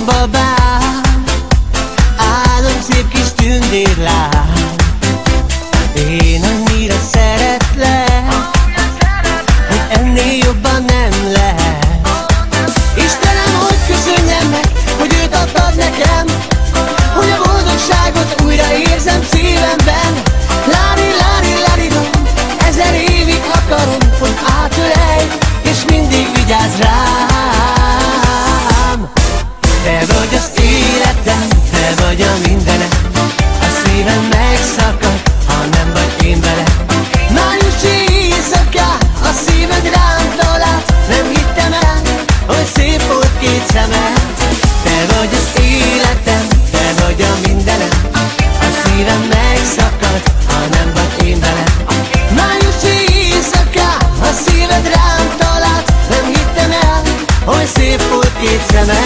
babám, álom szép kis tündérlány. Én annyira szeretlek, hogy ennél jobban nem lehet. Istenem, hogy köszönjem meg, hogy őt adtad nekem, hogy a boldogságot újra érzem szívemben. Lári, lári, lári, ezer évig akarom, hogy átölelj, és mindig vigyázz rám. Te vagy az életem, te vagy a mindenem, a szívem megszakad, ha nem vagy én veled. Májusi éjszakán a szíved rám talált, nem hittem el, hogy szép volt két szemed. Te vagy az életem, te vagy a mindenem, a szívem megszakad, ha nem vagy én veled. Májusi éjszakán a szíved rám talált, nem hittem el, hogy szép volt két szemed.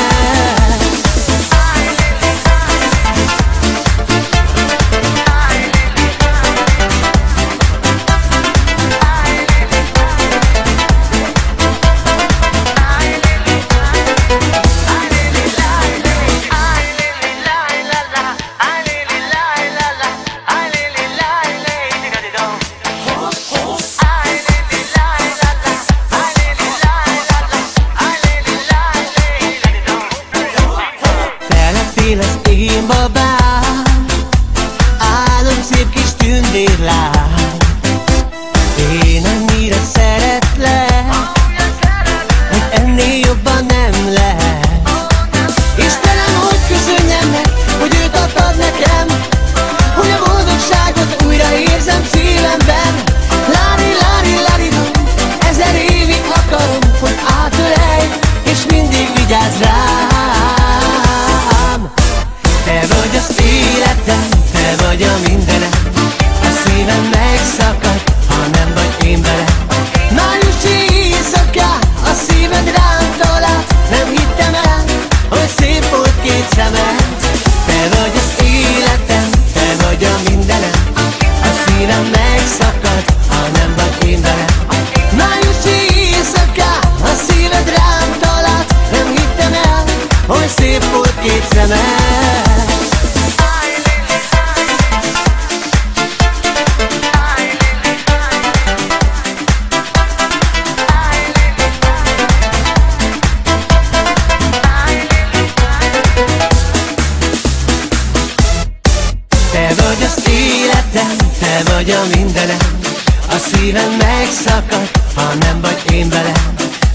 Az én babám, álom szép kis tündérlány. Én annyira szeretlek, hogy ennél jobban nem lehet. Istenem, hogy köszönjem meg, hogy őt adtad nekem, hogy a boldogságot újra érzem szívemben. Lári, lári, lári, ezer évig akarom, hogy átölelj, és mindig vigyázz rám. Te vagy az életem, te vagy a mindenem, a szívem megszakad, ha nem vagy én veled. Májusi éjszakán a szíved rám talált, nem hittem el, hogy szép volt két szemed. Te vagy az életem, te vagy a mindenem, a szívem megszakad, ha nem vagy én veled. Májusi éjszakán a szíved rám talált, nem hittem el, hogy szép volt két szemed. Te vagy az életem, te vagy a mindenem, a szívem megszakad, ha nem vagy én veled.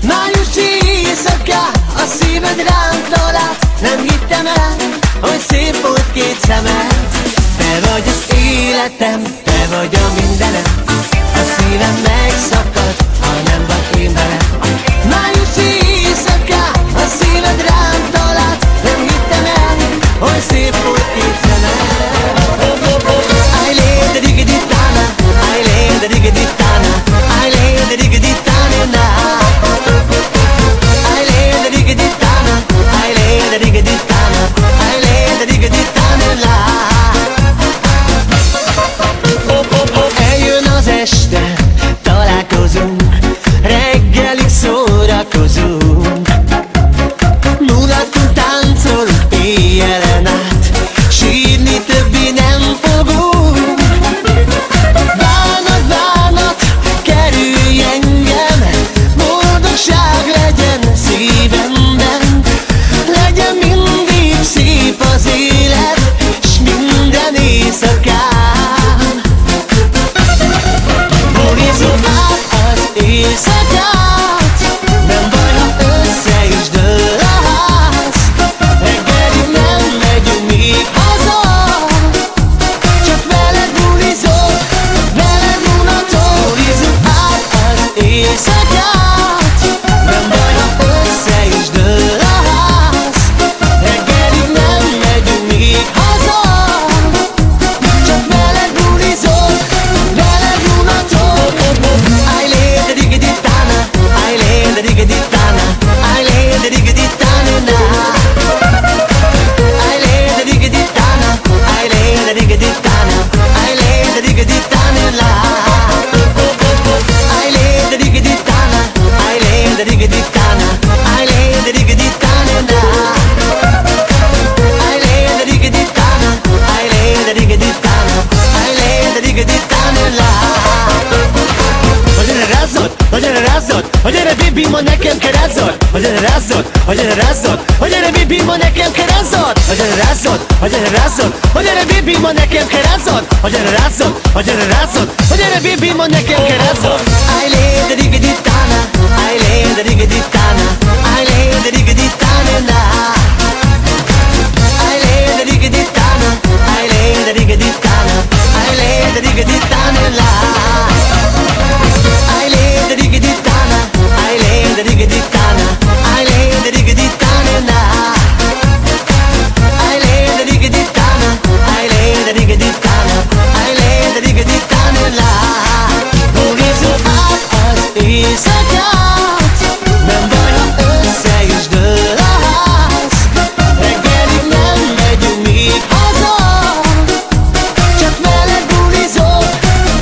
Májusi éjszakán a szíved rám talált, nem hittem el, hogy szép volt két szemed. Te vagy az életem, te vagy a mindenem, a szívem megszakad, ha nem vagy én veled. Májusi éjszakán a szíved rám talált, nem hittem el, hogy szép volt két szemed. I lay the diggity tana, I lay the diggity tana, I lay the diggity tana. gyere rázzad, hogy gyere rázzad, hogy gyere bibi, ma nekem kell rázzad, hogy gyere rázzad, hogy gyere rázzad, hogy gyere bibi, ma nekem kell rázzad, hogy gyere rázzad, hogy gyere rázzad, hogy gyere bibi, ma nekem kell rázzad. Aile de digidi tana, aile de digidi tana, aile de digidi tana na. Aile de digidi tana, aile de digidi tana, aile de digidi tana la. Aile de digidi tana, aile de digidi tana, aile de digidi tana na. Aile de digidi tana, aile de digidi tana, aile de digidi tana la. Húzzuk át az éjszakát, nem baj, ha össze is dől a ház. Reggelig nem megyünk még haza, csak veled bulizok,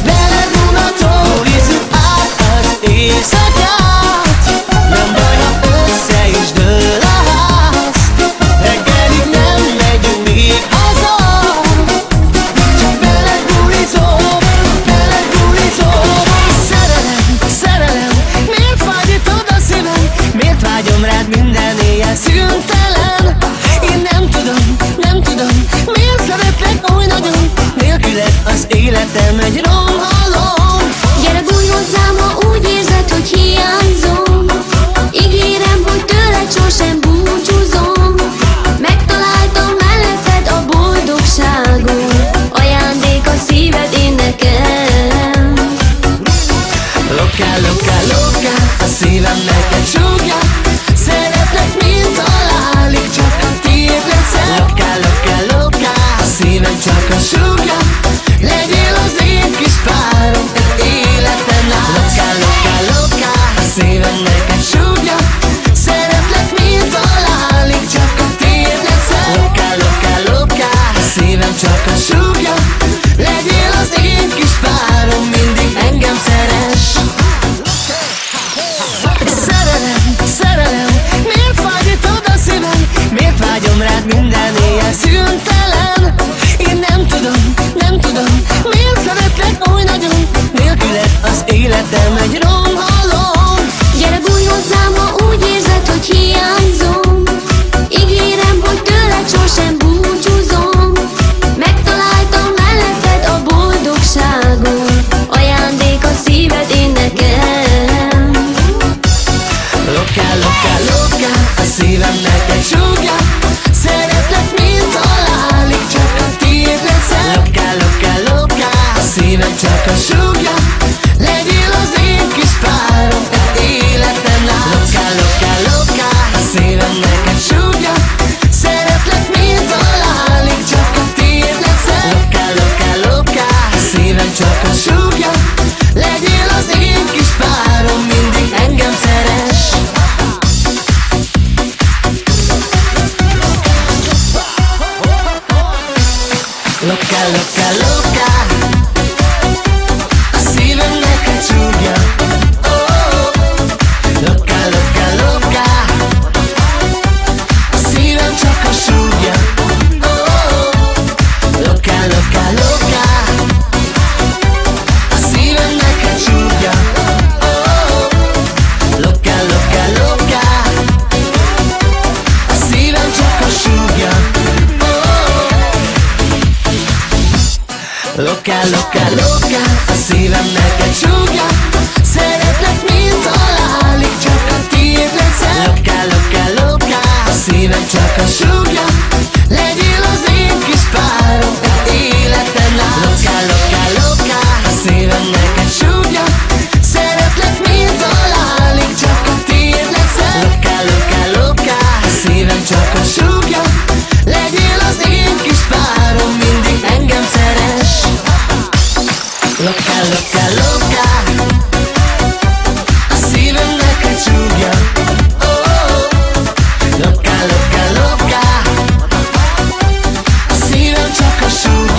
veled unatok. Húzzuk át az éjszakát, nem baj, ha össze is dől a ház. Reggelig nem megyünk még haza, csak veled bulizok, veled bulizok. Szerelem, szerelem, miért vágyítod a szívem? Miért vágyom rád minden éjjel szüntelen? Én nem tudom, nem tudom, miért szeretlek oly nagyon. Nélküled az életem egy romhalom. Gyere, bújj hozzám, ha úgy érzed, hogy hiányzom. Ígérem, hogy tőled sosem búcsúzom. Megtaláltam melletted a boldogságot, ajándék a szíved én nekem. Loka, loka, loka, a szívem neked súgja. Szeretlek, mint halálig, csak a tiéd leszel. Loka, loka, loka, a szívem csak a súgja. Legyél az én kis párom, egy életem át. Loka, loka, loka, a szívem neked súgja. Szeretlek, mint halálig, csak a tiéd leszel. Loka, loka, loka, a szívem csak a súgja. Legyél az én kis párom, mindig engem szeress. Szerelem, szerelem, miért vágyítod a szívem? Miért vágyom rád minden éjjel szüntelen? Én nem tudom, nem tudom, miért szeretlek oly nagyon. Nélküled az életem egy romhalom. Gyere, bújj hozzám, ha úgy érzed, hogy hiányzom. Ígérem, hogy tőled sosem búcsúzom. Megtaláltam melletted a boldogságot, ajándék a szíved én nekem. Loka, loka, loka, a szívem neked súgja. Szeretlek, mint halálig, csak a tiéd leszel. Loka, loka, loka, a szívem csak a súgja. Legyél az én kis párom, egy életem át. Loka, loka, loka, a szívem neked súgja. Szeretlek, mint halálig, csak a tiéd leszel. Loka, loka, loka, a szívem csak a súgja. Legyél az én kis párom, mindig engem szeress. Loka, loka, loka, a szívem neked súgja. Oh, loka, loka, loka, a szívem csak a súgja. Oh, loka, loka, loka, a szívem neked súgja. Oh, loka, loka, loka, a szívem csak a súgja. Loka, loka, loka, a szívem neked súgja. Szeretlek, mint halálig, csak a tiéd leszel. Loka, loka, loka, a szívem csak a súgja. Legyél az én kis párom, egy életem át. Loka, loka, loka, a szívem neked súgja. Szeretlek, mint halálig, csak a tiéd leszel. Loka, loka, loka, a szívem csak a súgja. Legyél az én kis párom, mindig engem szeress. Loka, loka, loka, a szívem neked súgja. Oh, loka, loka, loka, a szívem csak a súgja.